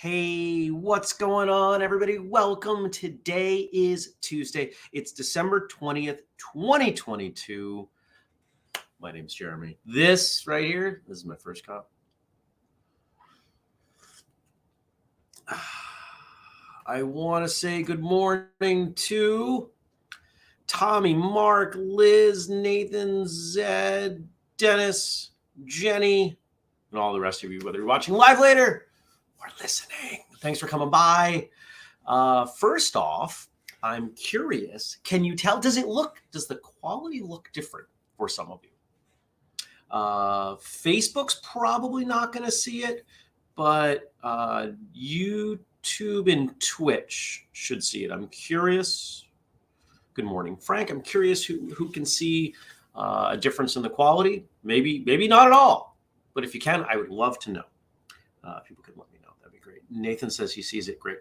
Hey, what's going on, everybody? Welcome. Today is Tuesday. It's December 20th, 2022. My name's Jeremy. This right here, this is my first cup. I want to say good morning to Tommy, Mark, Liz, Nathan, Zed, Dennis, Jenny, and all the rest of you, whether you're watching live later or listening. Thanks for coming by. First off, I'm curious, can you tell, does the quality look different for some of you? Facebook's probably not going to see it, but YouTube and Twitch should see it. I'm curious. Good morning, Frank. I'm curious who can see a difference in the quality. Maybe not at all, but if you can, I would love to know. People can let me know. That'd be great. Nathan says he sees it. Great.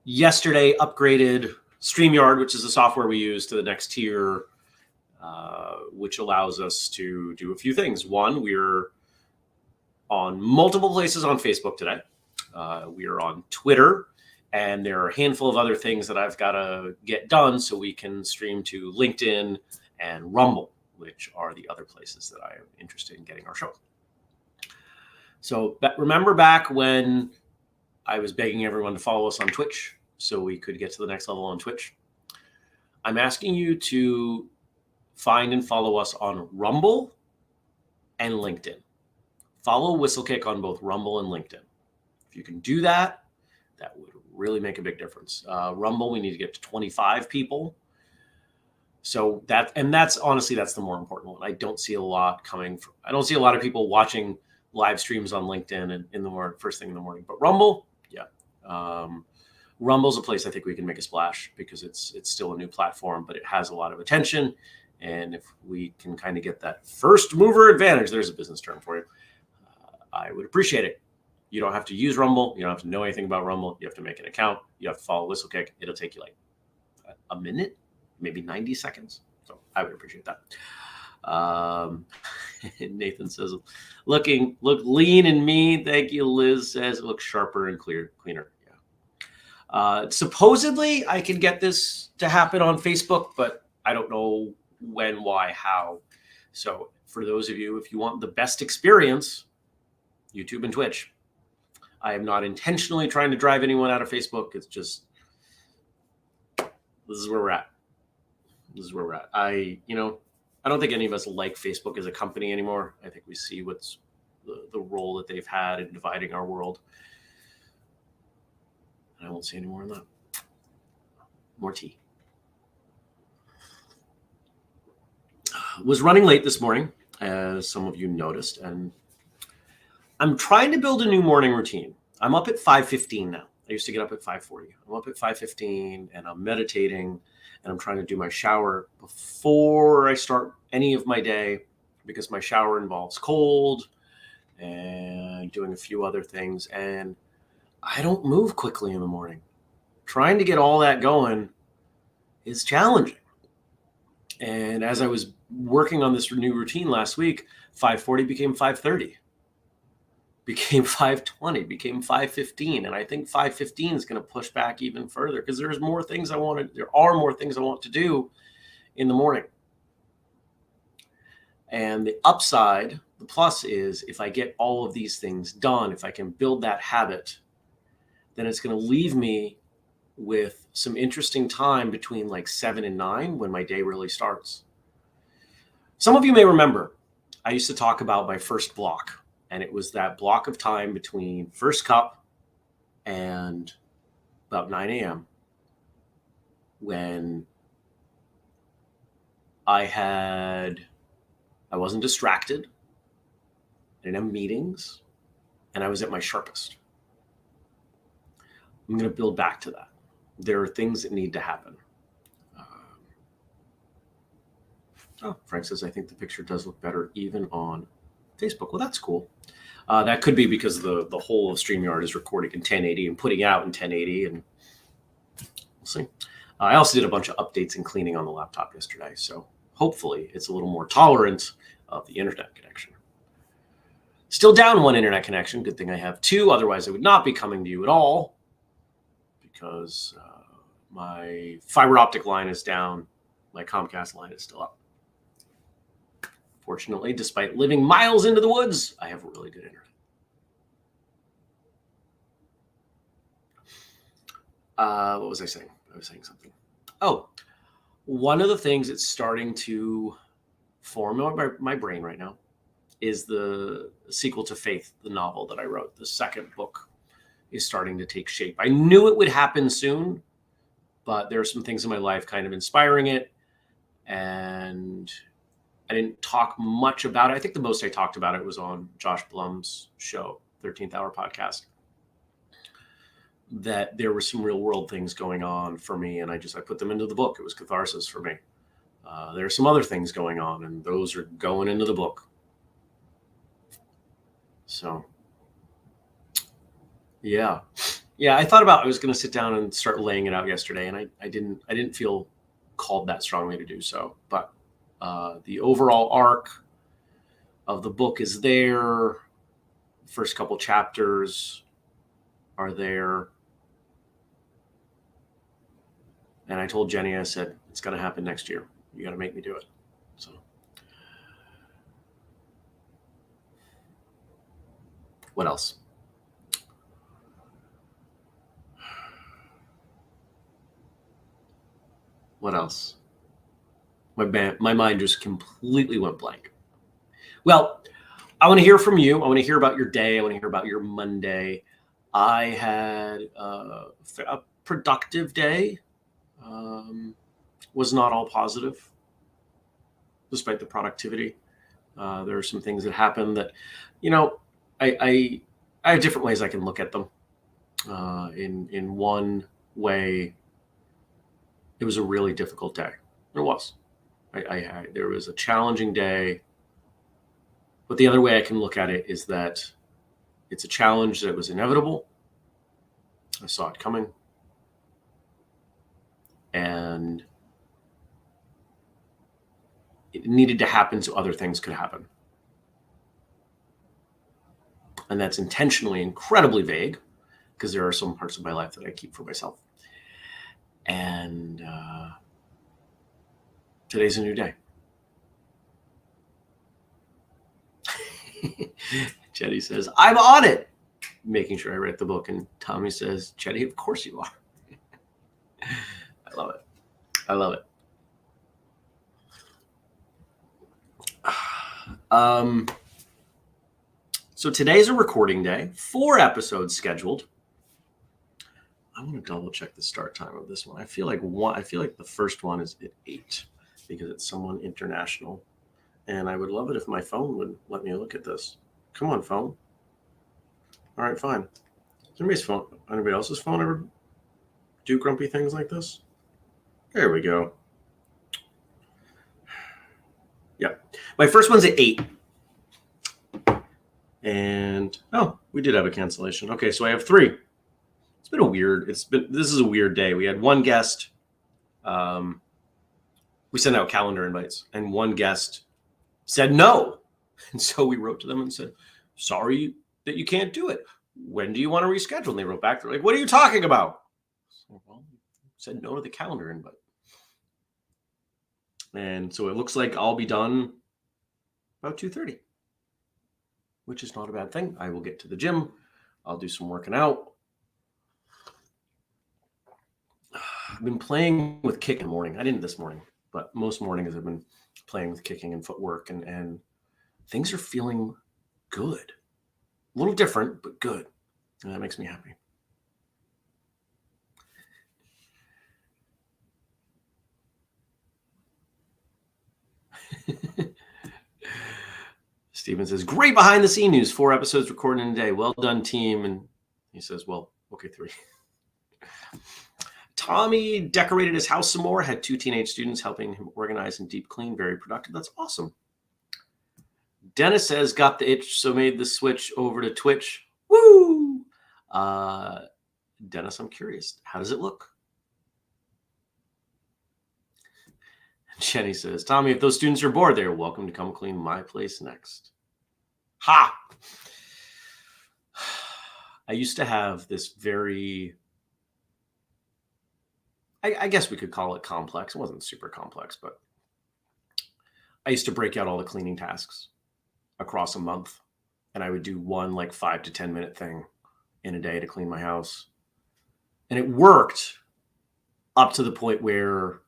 Yesterday upgraded StreamYard, which is the software we use, to the next tier, which allows us to do a few things. One, we're on multiple places on Facebook today. We are on Twitter, and there are a handful of other things that I've got to get done so we can stream to LinkedIn and Rumble, which are the other places that I am interested in getting our show. So remember back when I was begging everyone to follow us on Twitch so we could get to the next level on Twitch? I'm asking you to find and follow us on Rumble and LinkedIn. Follow Whistlekick on both Rumble and LinkedIn. If you can do that, that would really make a big difference. Rumble, we need to get to 25 people. So that's honestly, that's the more important one. I don't see a lot of people watching live streams on LinkedIn and in the morning, first thing in the morning. But Rumble, yeah. Rumble's a place I think we can make a splash because it's still a new platform, but it has a lot of attention. And if we can kind of get that first mover advantage, there's a business term for you, I would appreciate it. You don't have to use Rumble. You don't have to know anything about Rumble. You have to make an account. You have to follow Whistlekick. It'll take you like a minute, maybe 90 seconds. So I would appreciate that. Nathan says, look lean and mean. Thank you. Liz says it looks sharper and cleaner. Yeah. Supposedly I can get this to happen on Facebook, but I don't know when, why, how. So for those of you, if you want the best experience, YouTube and Twitch. I am not intentionally trying to drive anyone out of Facebook. It's just, this is where we're at. I don't think any of us like Facebook as a company anymore. I think we see what's the role that they've had in dividing our world. I won't say any more on that. More tea. Was running late this morning, as some of you noticed, and I'm trying to build a new morning routine. I'm up at 5:15 now. I used to get up at 5:40. I'm up at 5:15 and I'm meditating and I'm trying to do my shower before I start any of my day because my shower involves cold and doing a few other things. And I don't move quickly in the morning. Trying to get all that going is challenging. And as I was working on this new routine last week, 5:40 became 5:30. Became 5:20, became 5:15. And I think 5:15 is going to push back even further because there are more things I want to do in the morning. And the upside, the plus is if I get all of these things done, if I can build that habit, then it's going to leave me with some interesting time between like 7 and 9 when my day really starts. Some of you may remember, I used to talk about my first block. And it was that block of time between first cup and about 9 a.m. when I wasn't distracted, I didn't have meetings, and I was at my sharpest. I'm going to build back to that. There are things that need to happen. Frank says, I think the picture does look better even on Facebook. Well, that's cool. That could be because the whole of StreamYard is recording in 1080 and putting out in 1080, and we'll see. I also did a bunch of updates and cleaning on the laptop yesterday, so hopefully it's a little more tolerant of the internet connection. Still down one internet connection. Good thing I have two. Otherwise, I would not be coming to you at all because my fiber optic line is down. My Comcast line is still up. Fortunately, despite living miles into the woods, I have really good internet. What was I saying? I was saying something. Oh, one of the things that's starting to form my brain right now is the sequel to Faith, the novel that I wrote. The second book is starting to take shape. I knew it would happen soon, but there are some things in my life kind of inspiring it. And I didn't talk much about it. I think the most I talked about it was on Josh Blum's show, 13th Hour Podcast, that there were some real world things going on for me. And I put them into the book. It was catharsis for me. There are some other things going on, and those are going into the book. So, yeah. I thought I was going to sit down and start laying it out yesterday, and I didn't feel called that strongly to do so. But the overall arc of the book is there. First couple chapters are there. And I told Jenny, I said, it's going to happen next year. You got to make me do it. So, what else? My mind just completely went blank. Well, I want to hear from you. I want to hear about your day. I want to hear about your Monday. I had a productive day. Was not all positive, despite the productivity. There are some things that happened that, I have different ways I can look at them. In one way, it was a really difficult day. It was. There was a challenging day, but the other way I can look at it is that it's a challenge that was inevitable. I saw it coming. And it needed to happen so other things could happen. And that's intentionally incredibly vague because there are some parts of my life that I keep for myself. And today's a new day. Chetty says, I'm on it. Making sure I write the book. And Tommy says, Chetty, of course you are. I love it. So today's a recording day, 4 episodes scheduled. I want to double check the start time of this one. I feel like the first one is at 8 because it's someone international. And I would love it if my phone would let me look at this. Come on, phone. All right, fine. Anybody else's phone ever do grumpy things like this? There we go. Yeah. My first one's at 8. And, we did have a cancellation. Okay, so I have 3. This is a weird day. We had one guest. We sent out calendar invites, and one guest said no. And so we wrote to them and said, sorry that you can't do it. When do you want to reschedule? And they wrote back. They're like, what are you talking about? So, said no to the calendar invite. And so it looks like I'll be done about 2:30, which is not a bad thing. I will get to the gym. I'll do some working out. I've been playing with kick in the morning. I didn't this morning, but most mornings I've been playing with kicking and footwork, and things are feeling good. A little different, but good. And that makes me happy. Steven says, great behind the scene news. 4 episodes recorded in a day. Well done, team. And he says, well, okay, 3. Tommy decorated his house some more, had 2 teenage students helping him organize and deep clean. Very productive. That's awesome. Dennis says, got the itch, so made the switch over to Twitch. Woo! Dennis, I'm curious. How does it look? Jenny says, Tommy, if those students are bored, they're welcome to come clean my place next. Ha! I used to have this very, I guess we could call it complex. It wasn't super complex, but I used to break out all the cleaning tasks across a month. And I would do one like 5 to 10 minute thing in a day to clean my house. And it worked up to the point where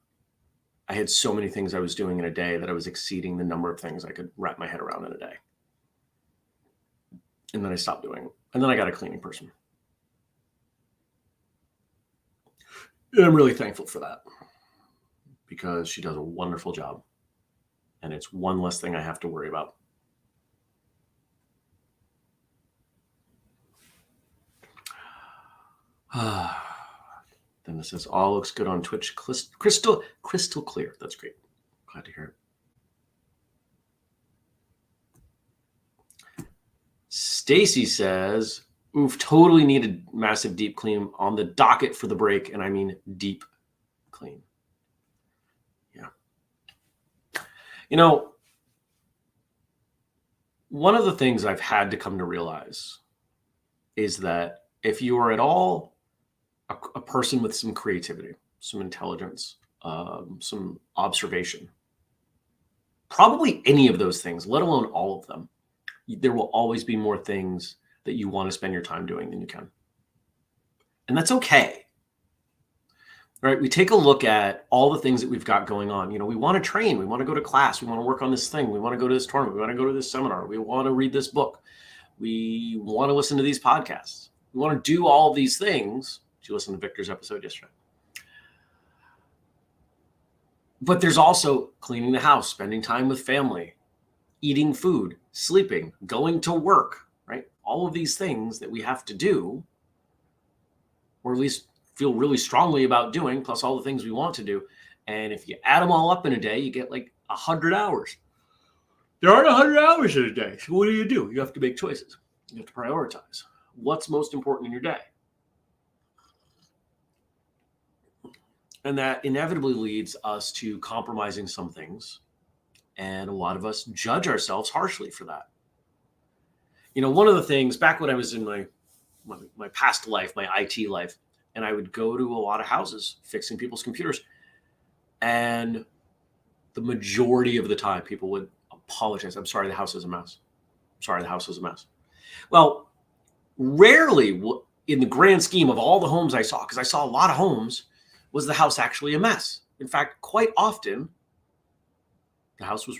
I had so many things I was doing in a day that I was exceeding the number of things I could wrap my head around in a day. And then I stopped doing it. And then I got a cleaning person. And I'm really thankful for that because she does a wonderful job. And it's one less thing I have to worry about. Then it says, all looks good on Twitch. Crystal clear. That's great. Glad to hear it. Stacy says, oof, totally needed massive deep clean on the docket for the break. And I mean deep clean. Yeah. You know, one of the things I've had to come to realize is that if you are at all a person with some creativity, some intelligence, some observation, probably any of those things, let alone all of them, there will always be more things that you want to spend your time doing than you can. And that's okay. Right? We take a look at all the things that we've got going on. You know, we want to train, we want to go to class, we want to work on this thing, we want to go to this tournament, we want to go to this seminar, we want to read this book, we want to listen to these podcasts, we want to do all of these things. Did you listen to Victor's episode yesterday? But there's also cleaning the house, spending time with family, eating food, sleeping, going to work, right? All of these things that we have to do, or at least feel really strongly about doing, plus all the things we want to do. And if you add them all up in a day, you get like 100 hours. There aren't 100 hours in a day. So what do? You have to make choices. You have to prioritize. What's most important in your day? And that inevitably leads us to compromising some things. And a lot of us judge ourselves harshly for that. You know, one of the things back when I was in my past life, my IT life, and I would go to a lot of houses fixing people's computers. And the majority of the time, people would apologize. I'm sorry, the house is a mess. I'm sorry, the house is a mess. Well, rarely in the grand scheme of all the homes I saw, because I saw a lot of homes, was the house actually a mess. In fact, quite often, the house was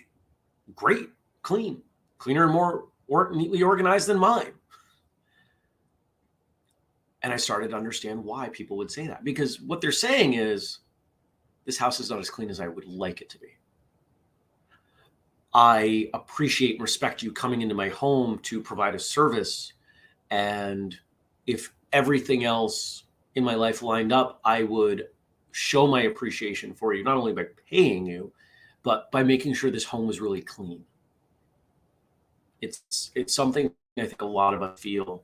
great, clean, cleaner and more neatly organized than mine. And I started to understand why people would say that. Because what they're saying is, this house is not as clean as I would like it to be. I appreciate and respect you coming into my home to provide a service. And if everything else in my life lined up, I would show my appreciation for you, not only by paying you, but by making sure this home was really clean. It's something I think a lot of us feel.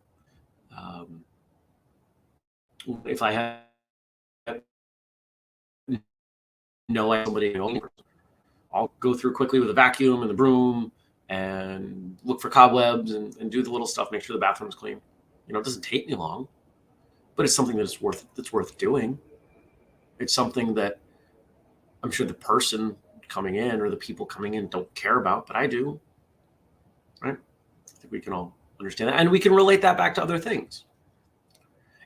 If I have somebody, I'll go through quickly with a vacuum and the broom and look for cobwebs and do the little stuff, make sure the bathroom's clean. You know, it doesn't take me long, but it's something that's worth doing. It's something that I'm sure the person coming in or the people coming in don't care about, but I do. Right? I think we can all understand that. And we can relate that back to other things.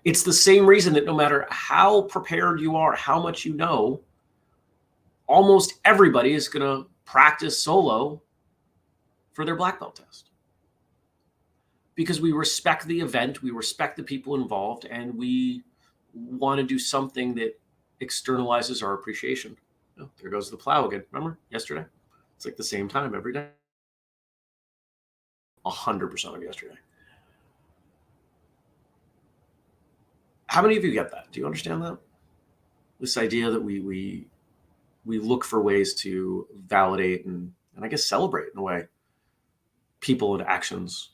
It's the same reason that no matter how prepared you are, how much you know, almost everybody is going to practice solo for their black belt test. Because we respect the event, we respect the people involved, and we want to do something that externalizes our appreciation. Oh, there goes the plow again. Remember yesterday? It's like the same time every day. 100% of yesterday. How many of you get that? Do you understand that? This idea that we look for ways to validate and I guess celebrate in a way people and actions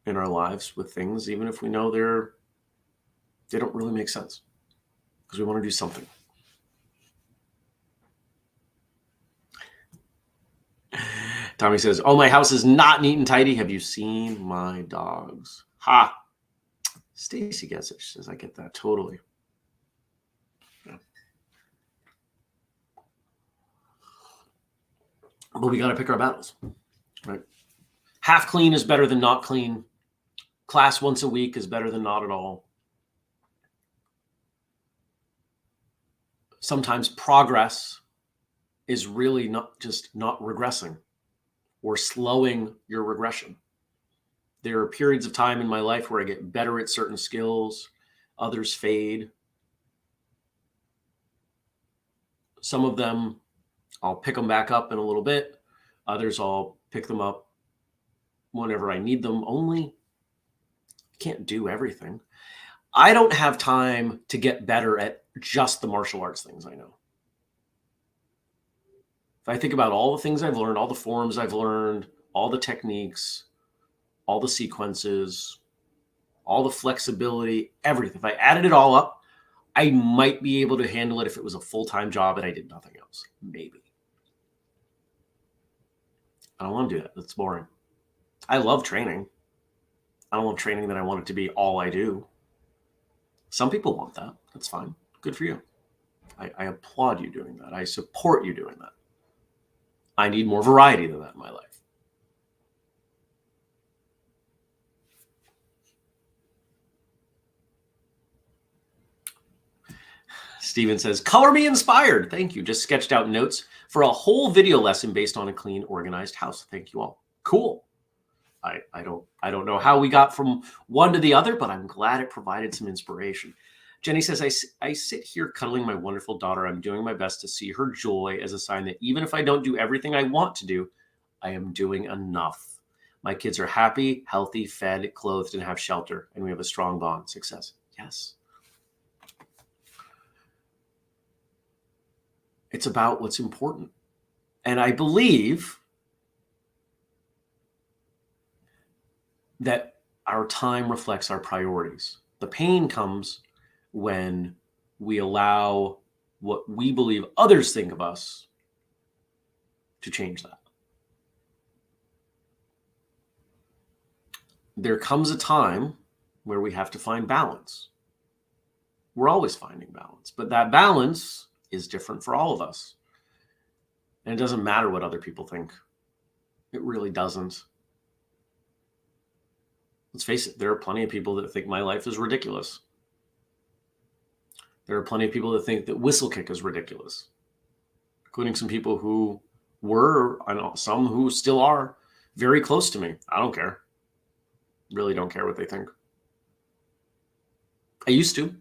in our lives with things, even if we know they don't really make sense, because we want to do something. Tommy says, oh, my house is not neat and tidy. Have you seen my dogs? Ha. Stacy gets it. She says, I get that totally. Yeah. But we got to pick our battles, right? Half clean is better than not clean. Class once a week is better than not at all. Sometimes progress is really not regressing or slowing your regression. There are periods of time in my life where I get better at certain skills, others fade. Some of them, I'll pick them back up in a little bit. Others, I'll pick them up whenever I need them only. I can't do everything. I don't have time to get better at just the martial arts things I know. If I think about all the things I've learned, all the forms I've learned, all the techniques, all the sequences, all the flexibility, everything. If I added it all up, I might be able to handle it if it was a full-time job and I did nothing else. Maybe. I don't want to do that. That's boring. I love training. I don't love training that I want it to be all I do. Some people want that. That's fine. Good for you. I applaud you doing that. I support you doing that. I need more variety than that in my life. Steven says, color me inspired. Thank you. Just sketched out notes for a whole video lesson based on a clean, organized house. Thank you all. Cool. I don't know how we got from one to the other, but I'm glad it provided some inspiration. Jenny says, I sit here cuddling my wonderful daughter. I'm doing my best to see her joy as a sign that even if I don't do everything I want to do, I am doing enough. My kids are happy, healthy, fed, clothed, and have shelter, and we have a strong bond. Success. Yes. It's about what's important. And I believe that our time reflects our priorities. The pain comes when we allow what we believe others think of us to change that. There comes a time where we have to find balance. We're always finding balance, but that balance is different for all of us. And it doesn't matter what other people think. It really doesn't. Let's face it, there are plenty of people that think my life is ridiculous. There are plenty of people that think that Whistlekick is ridiculous, including some people who were, I know some who still are, very close to me. I don't care. Really don't care what they think. I used to.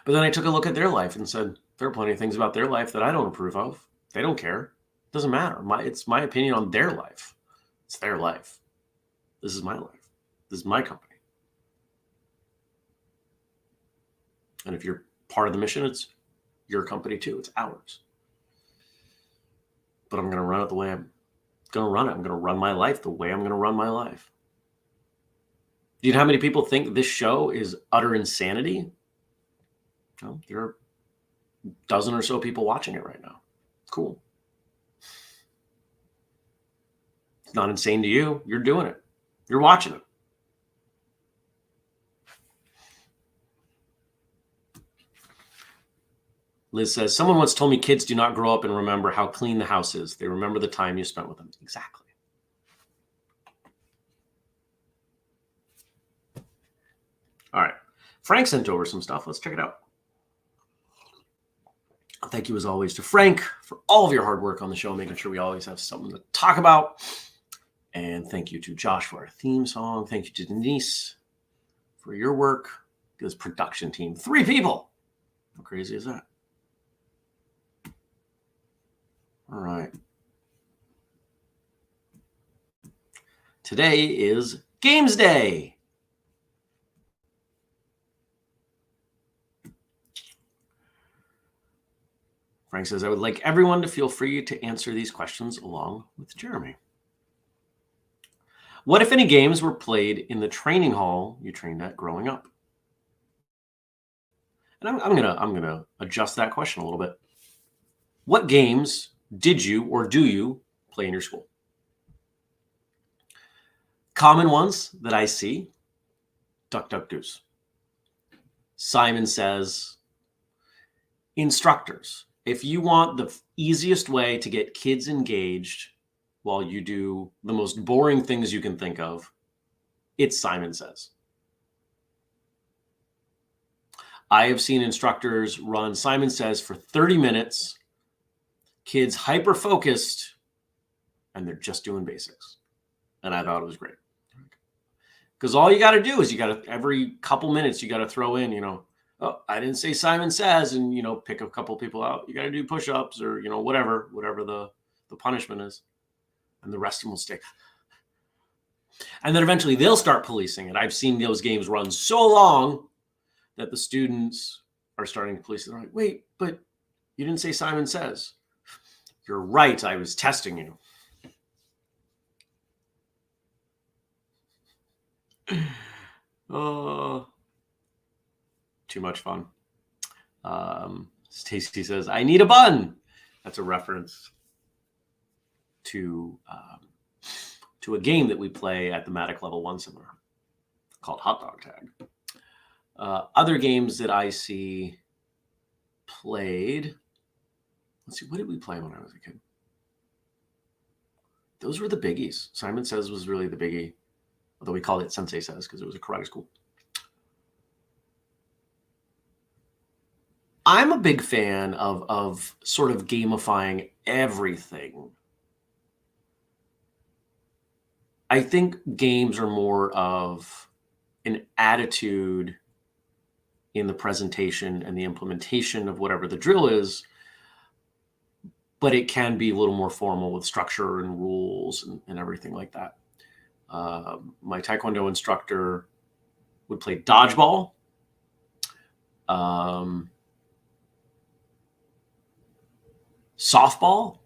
But then I took a look at their life and said, there are plenty of things about their life that I don't approve of. They don't care. It doesn't matter. It's my opinion on their life. It's their life. This is my life. This is my company. And if you're part of the mission, it's your company too. It's ours. But I'm going to run it the way I'm going to run it. I'm going to run my life the way I'm going to run my life. Do you know how many people think this show is utter insanity? No, there are a dozen or so people watching it right now. Cool. It's not insane to you. You're doing it. You're watching it. Liz says, someone once told me kids do not grow up and remember how clean the house is. They remember the time you spent with them. Exactly. All right. Frank sent over some stuff. Let's check it out. Thank you, as always, to Frank for all of your hard work on the show, making sure we always have something to talk about. And thank you to Josh for our theme song. Thank you to Denise for your work. This production team, 3 people. How crazy is that? All right. Today is Games Day. Frank says, I would like everyone to feel free to answer these questions along with Jeremy. What, if any, games were played in the training hall you trained at growing up? And I'm gonna adjust that question a little bit. What games did you or do you play in your school. Common ones that I see: Duck, Duck, Goose. Simon Says. Instructors, if you want the easiest way to get kids engaged while you do the most boring things you can think of, it's Simon Says. I have seen instructors run Simon Says for 30 minutes, kids hyper-focused, and they're just doing basics. And I thought it was great. Because all you got to do is every couple minutes, you got to throw in, oh, I didn't say Simon Says, and, pick a couple people out. You got to do push-ups or, whatever the punishment is. And the rest of them will stay. And then eventually they'll start policing it. I've seen those games run so long that the students are starting to police it. They're like, wait, but you didn't say Simon Says. You're right. I was testing you. Oh, too much fun. Stacy says, I need a bun. That's a reference to a game that we play at the Matic Level 1 seminar called Hot Dog Tag. Other games that I see played. Let's see, what did we play when I was a kid? Those were the biggies. Simon Says was really the biggie, although we called it Sensei Says because it was a karate school. I'm a big fan of sort of gamifying everything. I think games are more of an attitude in the presentation and the implementation of whatever the drill is, but it can be a little more formal with structure and rules and everything like that. My Taekwondo instructor would play dodgeball. Softball,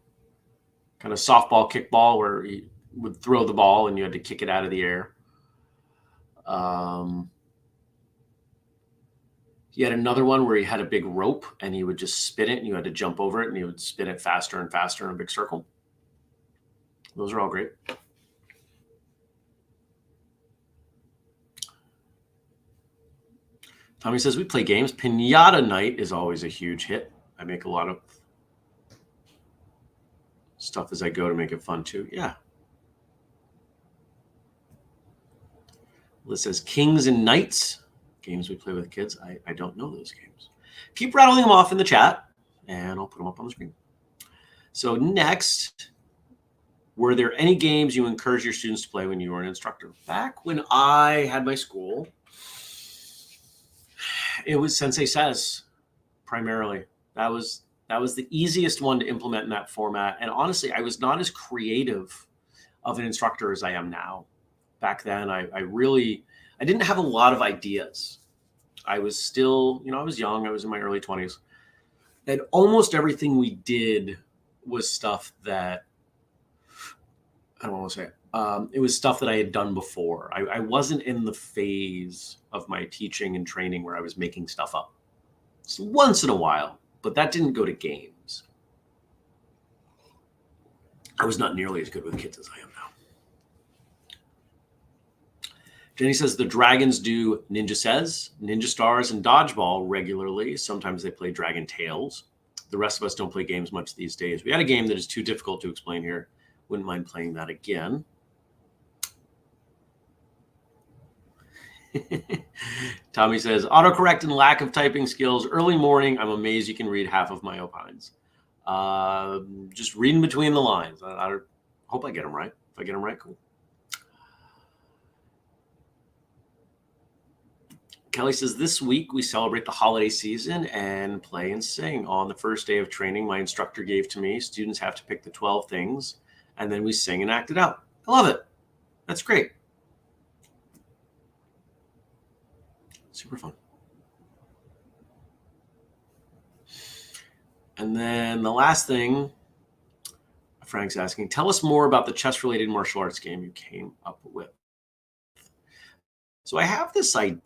kind of softball, kickball, where he would throw the ball and you had to kick it out of the air. He had another one where he had a big rope and he would just spin it and you had to jump over it and he would spin it faster and faster in a big circle. Those are all great. Tommy says, we play games. Pinata night is always a huge hit. I make a lot of stuff as I go to make it fun too. Yeah. Liz says, Kings and Knights. Games we play with kids. I don't know those games. Keep rattling them off in the chat, and I'll put them up on the screen. So next, were there any games you encouraged your students to play when you were an instructor? Back when I had my school, it was Sensei Says, primarily. That was the easiest one to implement in that format. And honestly, I was not as creative of an instructor as I am now. Back then, I didn't have a lot of ideas. I was still, I was young. I was in my early 20s. And almost everything we did was stuff that, I don't want to say it. It was stuff that I had done before. I wasn't in the phase of my teaching and training where I was making stuff up. So once in a while, but that didn't go to games. I was not nearly as good with kids as I am now. Jenny says the Dragons do Ninja Says, Ninja Stars, and Dodgeball regularly. Sometimes they play Dragon Tales. The rest of us don't play games much these days. We had a game that is too difficult to explain here. Wouldn't mind playing that again. Tommy says, autocorrect and lack of typing skills. Early morning, I'm amazed you can read half of my opines. Just reading between the lines. I hope I get them right. If I get them right, cool. Kelly says, this week we celebrate the holiday season and play and sing. On the first day of training, my instructor gave to me, students have to pick the 12 things, and then we sing and act it out. I love it. That's great. Super fun. And then the last thing, Frank's asking, tell us more about the chess-related martial arts game you came up with. So I have this idea.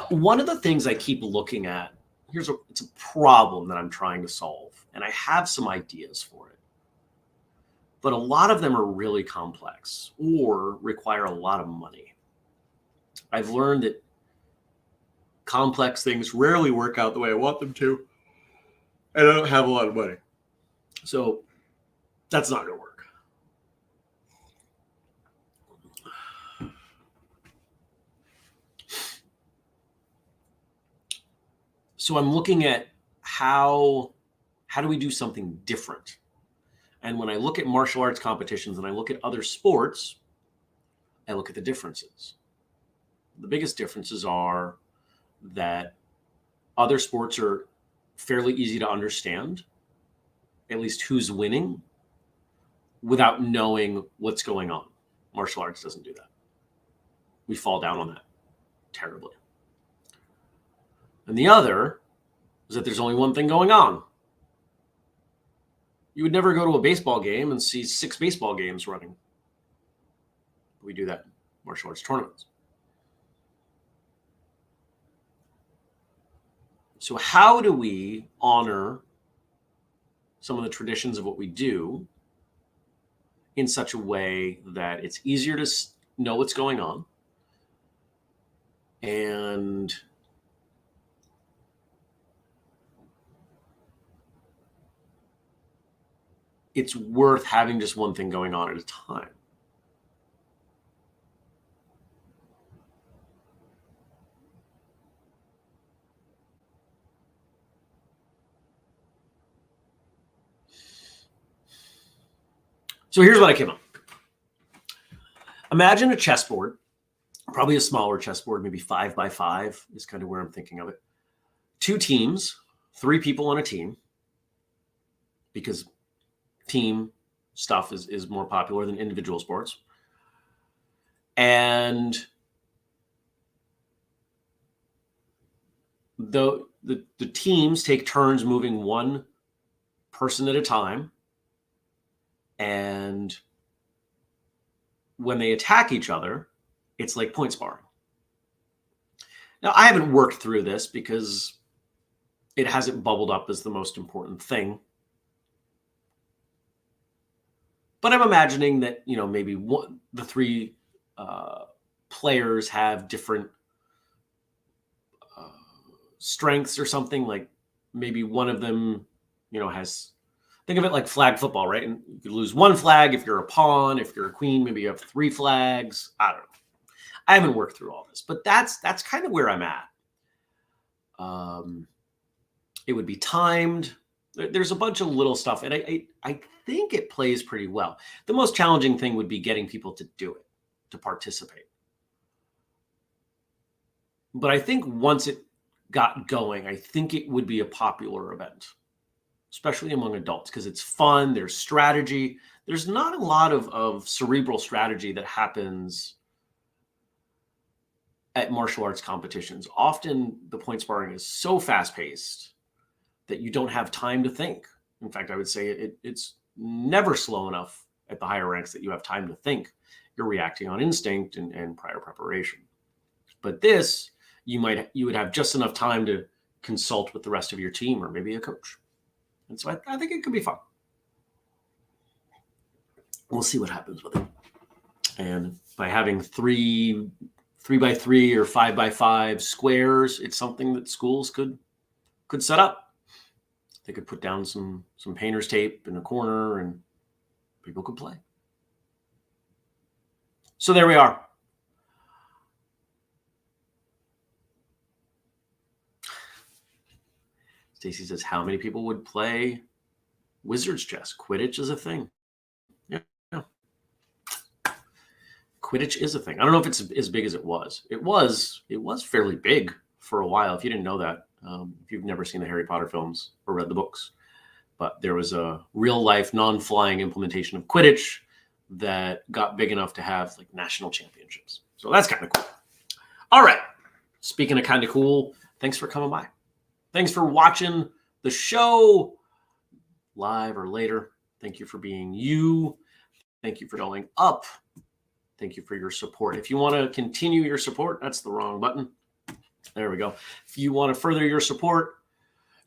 One of the things I keep looking at it's a problem that I'm trying to solve, and I have some ideas for it. But a lot of them are really complex or require a lot of money. I've learned that complex things rarely work out the way I want them to, and I don't have a lot of money. So that's not going to work. So I'm looking at how do we do something different? And when I look at martial arts competitions and I look at other sports, I look at the differences. The biggest differences are that other sports are fairly easy to understand, at least who's winning, without knowing what's going on. Martial arts doesn't do that. We fall down on that terribly. And the other is that there's only one thing going on. You would never go to a baseball game and see 6 baseball games running. We do that in martial arts tournaments. So how do we honor some of the traditions of what we do in such a way that it's easier to know what's going on and it's worth having just one thing going on at a time? So here's what I came up. Imagine a chessboard, probably a smaller chessboard, maybe 5 by 5 is kind of where I'm thinking of it. 2 teams, 3 people on a team, because team stuff is more popular than individual sports. And the teams take turns moving one person at a time. And when they attack each other, it's like point sparring. Now, I haven't worked through this because it hasn't bubbled up as the most important thing. But I'm imagining that, maybe the 3 players have different strengths or something. Like maybe one of them, has, think of it like flag football, right? And you could lose 1 flag if you're a pawn. If you're a queen, maybe you have 3 flags. I don't know. I haven't worked through all this, but that's kind of where I'm at. It would be timed. There's a bunch of little stuff, and I think it plays pretty well. The most challenging thing would be getting people to do it, to participate. But I think once it got going, I think it would be a popular event, especially among adults, because it's fun. There's strategy. There's not a lot of cerebral strategy that happens at martial arts competitions. Often the point sparring is so fast-paced that you don't have time to think. In fact, I would say it's never slow enough at the higher ranks that you have time to think. You're reacting on instinct and prior preparation. But this, you would have just enough time to consult with the rest of your team or maybe a coach. And so I think it could be fun. We'll see what happens with it. And by having 3 by 3 or 5 by 5 squares, it's something that schools could set up. They could put down some painter's tape in a corner and people could play. So there we are. Stacy says, how many people would play Wizard's chess? Quidditch is a thing. Yeah. Quidditch is a thing. I don't know if it's as big as it was. It was fairly big for a while. If you didn't know that, if you've never seen the Harry Potter films or read the books, but there was a real life non-flying implementation of Quidditch that got big enough to have like national championships. So that's kind of cool. All right. Speaking of kind of cool, thanks for coming by. Thanks for watching the show live or later. Thank you for being you. Thank you for going up. Thank you for your support. If you want to continue your support, that's the wrong button. There we go. If you want to further your support,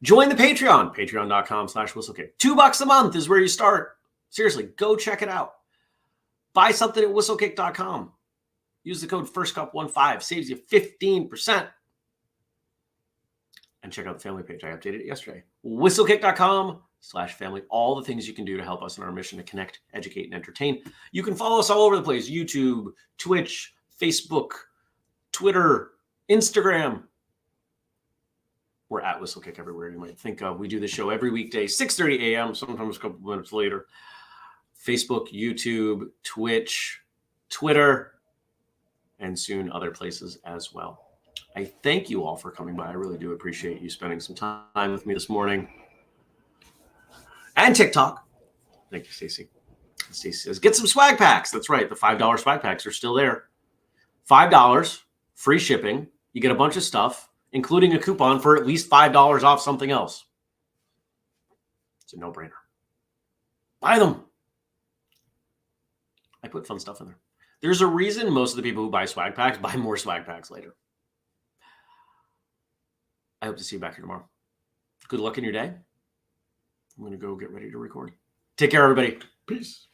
Join the Patreon, patreon.com/whistlekick. $2 a month is where you start. Seriously, go check it out. Buy something at whistlekick.com. Use the code FIRSTCUP15, saves you 15%. And check out the family page. I updated it yesterday. Whistlekick.com/family. All the things you can do to help us in our mission to connect, educate, and entertain. You can follow us all over the place. YouTube, Twitch, Facebook, Twitter, Instagram. We're at Whistlekick everywhere you might think of. We do the show every weekday, 6:30 a.m., sometimes a couple minutes later. Facebook, YouTube, Twitch, Twitter, and soon other places as well. I thank you all for coming by. I really do appreciate you spending some time with me this morning. And TikTok. Thank you, Stacy. Stacy says, get some swag packs. That's right. The $5 swag packs are still there. $5, free shipping. You get a bunch of stuff, including a coupon for at least $5 off something else. It's a no-brainer. Buy them. I put fun stuff in there. There's a reason most of the people who buy swag packs buy more swag packs later. I hope to see you back here tomorrow. Good luck in your day. I'm going to go get ready to record. Take care, everybody. Peace.